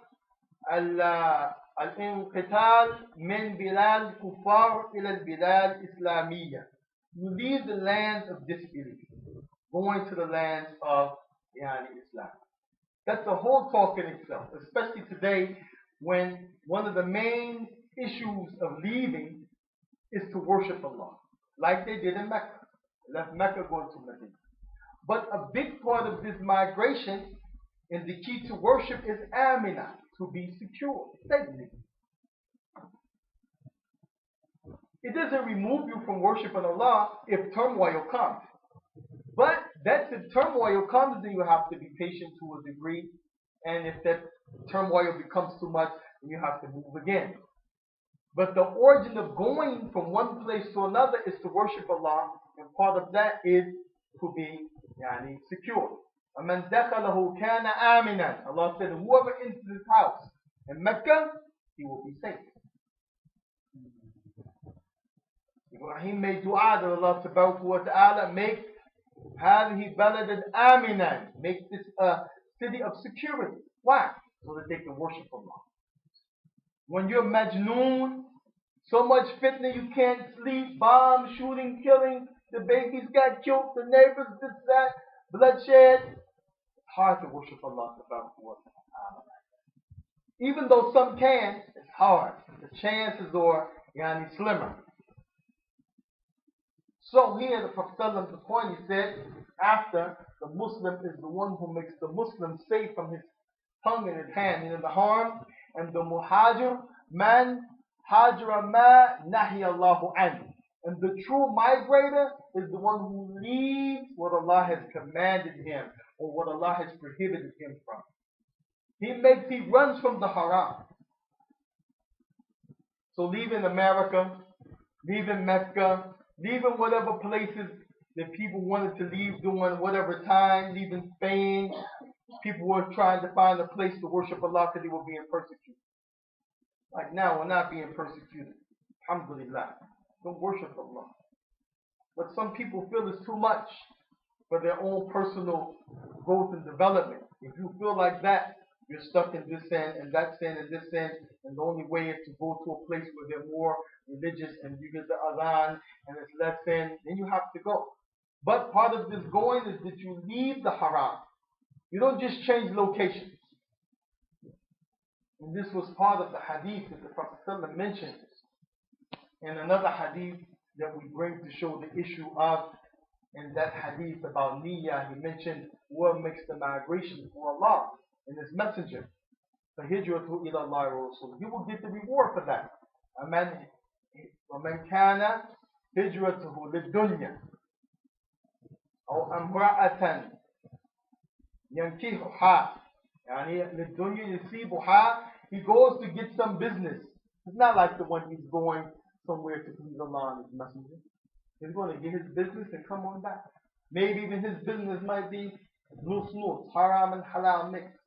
الانقتال من بلاد كفار إلى البلاد الإسلامية. You leave the lands of disbelief, going to the lands of yani Islam. That's a whole talk in itself, especially today when one of the main issues of leaving is to worship Allah, like they did in Mecca. They left Mecca going to Medina. But a big part of this migration and the key to worship is amina, to be secure, safely. It doesn't remove you from worshiping Allah if turmoil comes. But that's if turmoil comes, then you have to be patient to a degree. And if that turmoil becomes too much, then you have to move again. But the origin of going from one place to another is to worship Allah, and part of that is to be secure. وَمَنْ دَخَلَهُ كَانَ آمِنًا. Allah said, whoever enters his house in Mecca, he will be safe. Ibrahim made dua to Allah subhanahu wa ta'ala, make هذه بلد آمنا, make this a city of security. Why? So that they can worship Allah. When you're majnoon, so much fitna you can't sleep, bomb, shooting, killing, the babies got killed, the neighbors, this, that, bloodshed. It's hard to worship Allah subhanahu wa ta'ala. Even though some can, it's hard. The chances are slimmer. So here the Prophet, the point he said, after the Muslim is the one who makes the Muslim safe from his tongue and his hand, the harm, and the muhajir, man hajra ma nahiya Allahu an. And the true migrator is the one who leaves what Allah has commanded him or what Allah has prohibited him from. He runs from the haram. So leaving America, leaving Mecca, leaving whatever places that people wanted to leave during whatever time, leaving Spain, people were trying to find a place to worship Allah because they were being persecuted. Like now, we're not being persecuted. Alhamdulillah. Don't worship Allah. But some people feel it's too much for their own personal growth and development. If you feel like that, you're stuck in this sin and that sin and this sin, and the only way is to go to a place where they're more religious and you get the adhan and it's less sin, then you have to go. But part of this going is that you leave the haram. You don't just change locations. And this was part of the hadith that the Prophet mentioned. And another hadith that we bring to show the issue of, in that hadith about Niyyah, he mentioned what makes the migration for Allah and His Messenger. فَهِجْرَةُ إِلَى اللَّهِ وَرَسُولِهِ. He will get the reward for that. وَمَنْ كَانَ هِجْرَتُهُ لِلدُّنْيَا أو امرأة ينكحها يعني للدنيا يصيبها. He goes to get some business. It's not like the one he's going somewhere to please Allah and His Messenger. He's going to get his business and come on back. Maybe even his business might be loose, haram and halal mixed.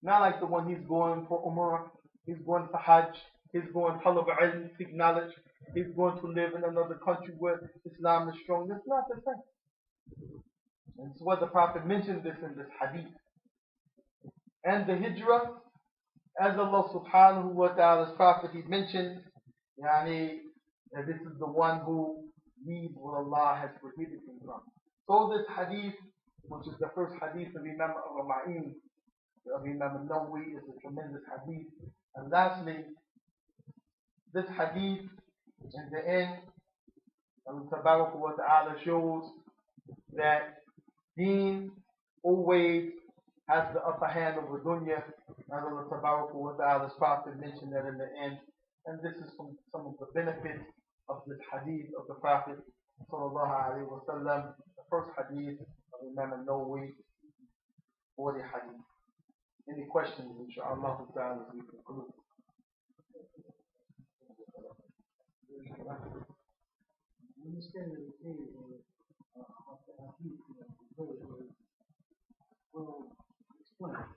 Not like the one he's going for Umrah, he's going for Hajj, he's going talab ilm, seek knowledge, he's going to live in another country where Islam is strong. That's not the same. And it's what the Prophet mentioned this in this hadith. And the hijrah, as Allah subhanahu wa ta'ala's Prophet, he mentioned, that this is the one who leaves what Allah has prohibited him from. So this hadith, which is the first hadith of Imam al-Ma'in, of Imam al-Nawawi, is a tremendous hadith. And lastly, this hadith, in the end, Allah Tabaraka wa Ta'ala shows that deen always has the upper hand over dunya, as Allah Tabaraka wa Ta'ala's Prophet mentioned that in the end. And this is from some of the benefits of this hadith of the Prophet sallallahu alaihi wasallam, the first hadith of Imam al-Nawawi, 40 hadith. Any questions, inshallah ta'ala, as we conclude? Understand the thing of the hadith, well explained.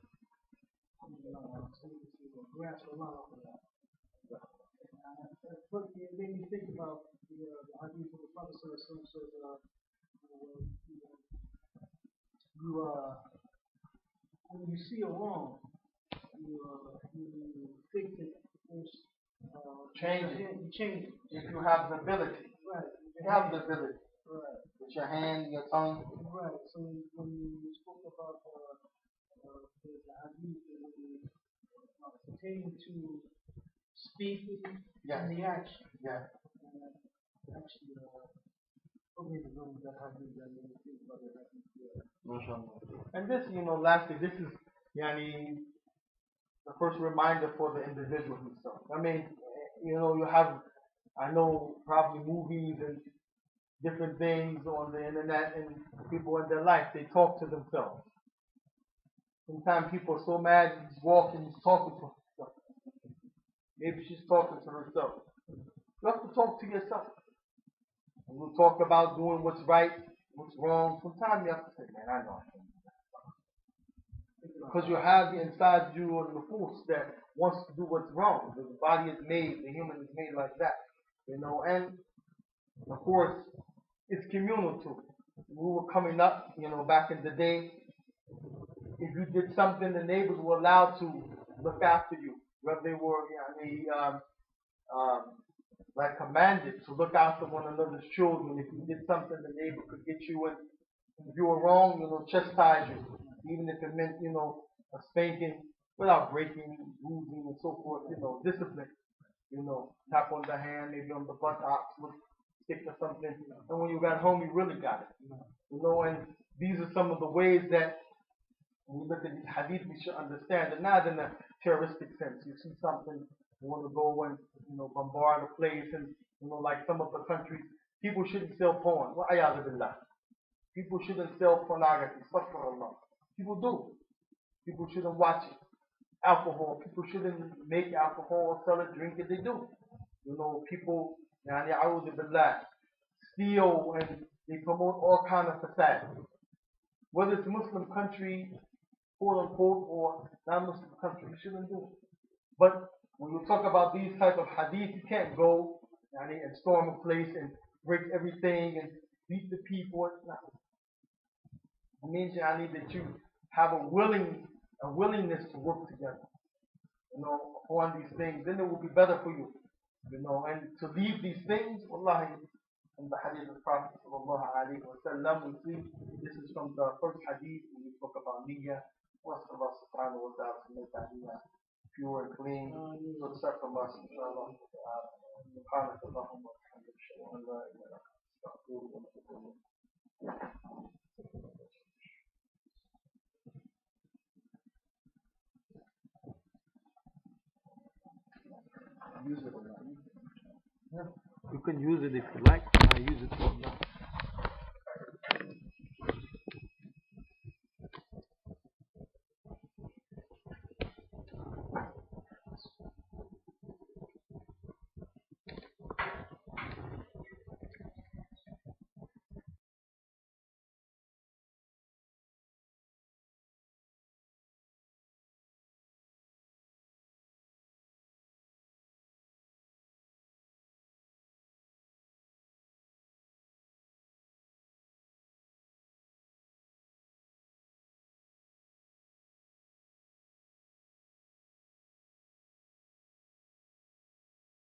So we grasp a lot of that. But it made me think about the hadith of the Prophet says, when you see a wrong, you fix it first. Change it. You change it. If you have the ability. Right. You have the ability. Right. With your hand, your tongue. Right. So when you spoke about the hadith that pertaining to speak with him Yeah. in the action. Yeah. Actually, so many rooms that have been done in the field, but it hasn't here. MashaAllah. And this, lastly, this is, yani, the first reminder for the individual himself. I mean, you have, I know, probably movies and different things on the internet, and people in their life, they talk to themselves. Sometimes people are so mad, he's walking, he's talking to himself. Maybe she's talking to herself. You have to talk to yourself. And we'll talk about doing what's right, what's wrong. Sometimes you have to say, man, I know I can't do that. Because you have inside you the force that wants to do what's wrong. The body is made, the human is made like that. And of course, it's communal too. We were coming up, back in the day. If you did something, the neighbors were allowed to look after you. Whether they were, like commanded to look after one another's children. If you did something, the neighbor could get you, and if you were wrong, chastise you. Even if it meant, a spanking without breaking, losing, and so forth, discipline. Tap on the hand, maybe on the buttocks, stick or something. And when you got home, you really got it. And these are some of the ways that when we look at these hadith, we should understand it, not in a terroristic sense. You see something, you want to go and, bombard a place, and, like some of the countries, people shouldn't sell porn. People shouldn't sell pornography. Astaghfirullah. People do. People shouldn't watch it. Alcohol. People shouldn't make alcohol, sell it, drink it. They do. People, steal, and they promote all kind of facade. Whether it's a Muslim country, quote unquote, or non-Muslim country, you shouldn't do it. But when you talk about these type of hadith, you can't go and storm a place and break everything and beat the people. It means that you have a willingness to work together, upon these things. Then it will be better for you, and to leave these things, wallahi. From the hadith of the Prophet sallallahu alaihi wasallam, we see this is from the first hadith when we spoke about Niyyah. Allah subhanahu wa ta'ala to make that Niyyah pure and clean. To accept from us, inshallah. سبحانك اللهم وبحمدك أشهد أن لا إله إلا أنت أستغفرك وأتوب إليك. Use it or not. Yeah. You can use it if you like. I use it for